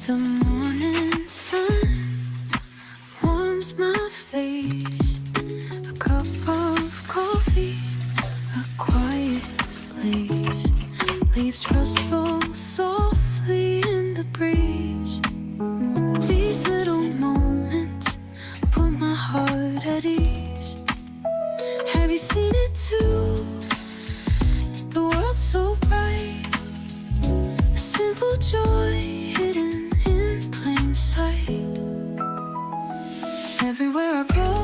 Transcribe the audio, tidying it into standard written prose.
The morning sun warms my face. A cup of coffee, a quiet place. Leaves rustle softly in the breeze. These little moments put my heart at ease. Have you seen it too? The world's so bright. A simple joy hidden in plain sight. Everywhere I go